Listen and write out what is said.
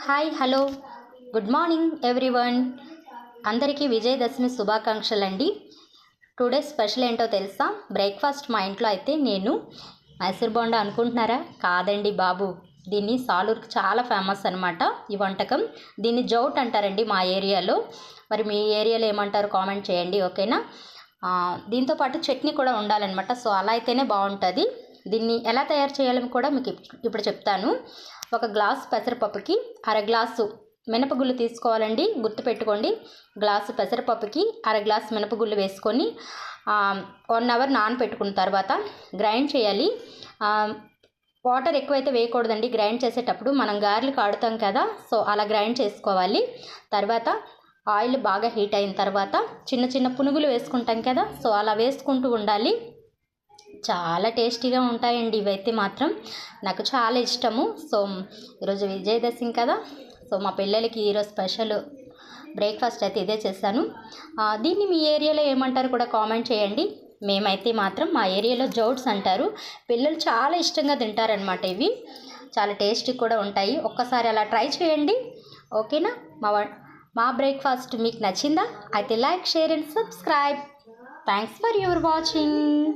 Hi hello good morning everyone. అందరికీ Vijayadashami శుభాకాంక్షలండి. Today special ఏంటో తెలుసా? బ్రేక్ఫాస్ట్ మా ఇంట్లో అయితే నేను మైసూర్ బోండా అనుకుంటున్నారా? కాదండి బాబు, దీన్ని సాలూరుకి చాలా ఫేమస్ అనమాట ఈ వంటకం. దీన్ని జౌట్ అంటారండి మా ఏరియాలో. మరి మీ ఏరియాలో ఏమంటారు కామెంట్ చేయండి, ఓకేనా? దీంతోపాటు చట్నీ కూడా ఉండాలన్నమాట. సో అలా అయితేనే బాగుంటుంది. దీన్ని ఎలా తయారు చేయాలని కూడా మీకు ఇప్పుడు చెప్తాను. ఒక గ్లాసు పెసరపప్పుకి అర గ్లాసు మినపగుళ్ళు తీసుకోవాలండి. గుర్తుపెట్టుకోండి, గ్లాసు పెసరపప్పుకి అర గ్లాసు మినపగుళ్ళు వేసుకొని 1 అవర్ నానపెట్టుకున్న తర్వాత గ్రైండ్ చేయాలి. వాటర్ ఎక్కువైతే వేయకూడదండి గ్రైండ్ చేసేటప్పుడు, మనం గారెలు కాడుతాం కదా, సో అలా గ్రైండ్ చేసుకోవాలి. తర్వాత ఆయిల్ బాగా హీట్ అయిన తర్వాత చిన్న చిన్న పునుగులు వేసుకుంటాం కదా, సో అలా వేసుకుంటూ ఉండాలి. చాలా టేస్టీగా ఉంటాయండి ఇవైతే మాత్రం నాకు చాలా ఇష్టము. సో ఈరోజు విజయదశమి కదా, సో మా పిల్లలకి ఈరోజు స్పెషల్ బ్రేక్ఫాస్ట్ అయితే ఇదే చేశాను. దీన్ని మీ ఏరియాలో ఏమంటారు కూడా కామెంట్ చేయండి. మేమైతే మాత్రం మా ఏరియాలో జౌట్స్ అంటారు. పిల్లలు చాలా ఇష్టంగా తింటారనమాట. ఇవి చాలా టేస్టీ కూడా ఉంటాయి. ఒక్కసారి అలా ట్రై చేయండి, ఓకేనా? మా బ్రేక్ఫాస్ట్ మీకు నచ్చిందా? అయితే like, share and subscribe. Thanks for your watching.